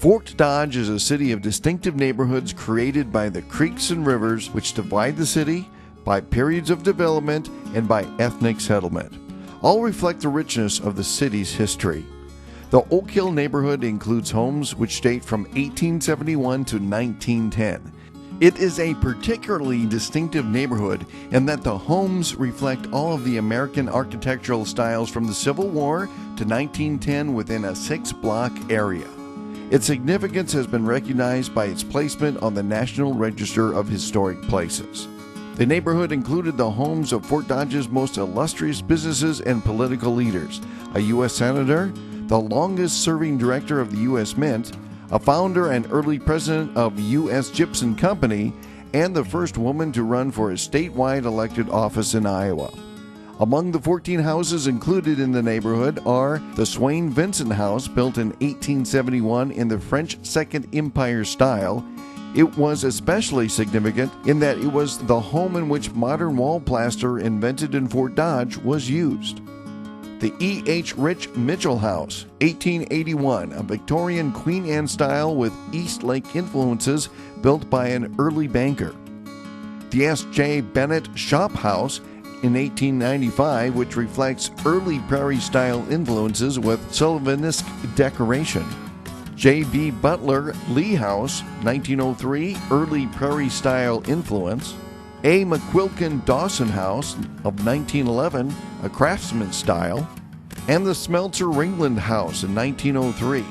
Fort Dodge is a city of distinctive neighborhoods created by the creeks and rivers which divide the city, by periods of development, and by ethnic settlement. All reflect the richness of the city's history. The Oak Hill neighborhood includes homes which date from 1871 to 1910. It is a particularly distinctive neighborhood in that the homes reflect all of the American architectural styles from the Civil War to 1910 within a 6-block area. Its significance has been recognized by its placement on the National Register of Historic Places. The neighborhood included the homes of Fort Dodge's most illustrious businesses and political leaders, a U.S. Senator, the longest-serving director of the U.S. Mint, a founder and early president of U.S. Gypsum Company, and the first woman to run for a statewide elected office in Iowa. Among the 14 houses included in the neighborhood are the Swain Vincent House, built in 1871 in the French Second Empire style. It was especially significant in that it was the home in which modern wall plaster invented in Fort Dodge was used. The E.H. Rich Mitchell House, 1881, a Victorian Queen Anne style with East Lake influences, built by an early banker. The S.J. Bennett Shop House, in 1895, which reflects early prairie-style influences with Sullivanesque decoration. J.B. Butler Lee House, 1903, early prairie-style influence. A. McQuilkin Dawson House of 1911, a craftsman style. And the Smeltzer Ringland House in 1903,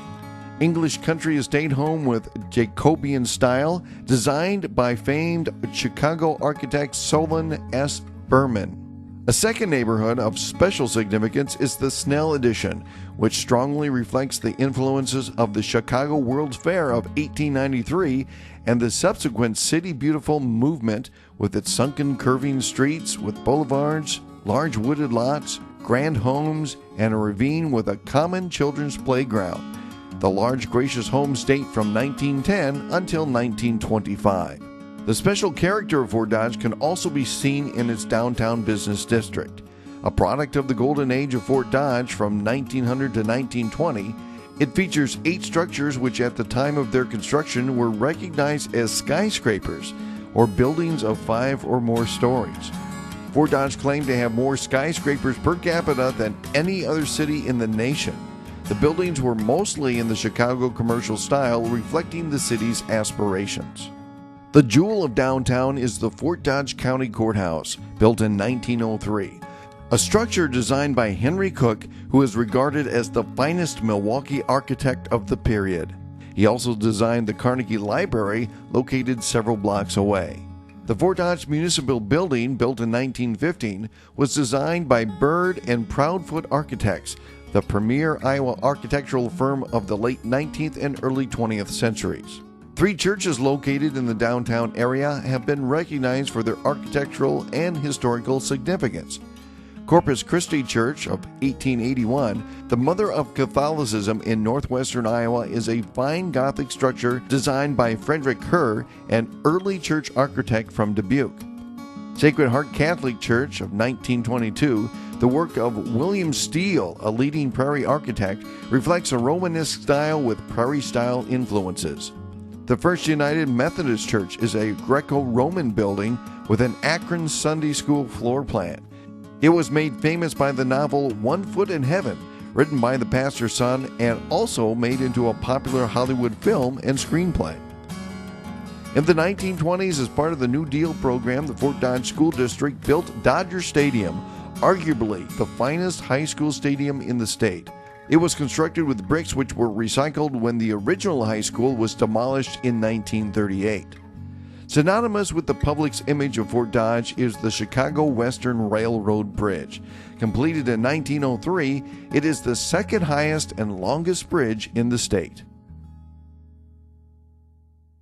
English country estate home with Jacobean style, designed by famed Chicago architect Solon S. Berman. A second neighborhood of special significance is the Snell Addition, which strongly reflects the influences of the Chicago World's Fair of 1893 and the subsequent City Beautiful movement, with its sunken curving streets with boulevards, large wooded lots, grand homes, and a ravine with a common children's playground. The large gracious homes date from 1910 until 1925. The special character of Fort Dodge can also be seen in its downtown business district. A product of the golden age of Fort Dodge from 1900 to 1920, it features 8 structures which at the time of their construction were recognized as skyscrapers, or buildings of 5 or more stories. Fort Dodge claimed to have more skyscrapers per capita than any other city in the nation. The buildings were mostly in the Chicago commercial style, reflecting the city's aspirations. The jewel of downtown is the Fort Dodge County Courthouse, built in 1903, a structure designed by Henry Cook, who is regarded as the finest Milwaukee architect of the period. He also designed the Carnegie Library, located several blocks away. The Fort Dodge Municipal Building, built in 1915, was designed by Bird and Proudfoot Architects, the premier Iowa architectural firm of the late 19th and early 20th centuries. 3 churches located in the downtown area have been recognized for their architectural and historical significance. Corpus Christi Church of 1881, the mother of Catholicism in northwestern Iowa, is a fine Gothic structure designed by Frederick Kerr, an early church architect from Dubuque. Sacred Heart Catholic Church of 1922, the work of William Steele, a leading prairie architect, reflects a Romanesque style with prairie-style influences. The First United Methodist Church is a Greco-Roman building with an Akron Sunday School floor plan. It was made famous by the novel One Foot in Heaven, written by the pastor's son, and also made into a popular Hollywood film and screenplay. In the 1920s, as part of the New Deal program, the Fort Dodge School District built Dodger Stadium, arguably the finest high school stadium in the state. It was constructed with bricks which were recycled when the original high school was demolished in 1938. Synonymous with the public's image of Fort Dodge is the Chicago Western Railroad Bridge. Completed in 1903, it is the second highest and longest bridge in the state.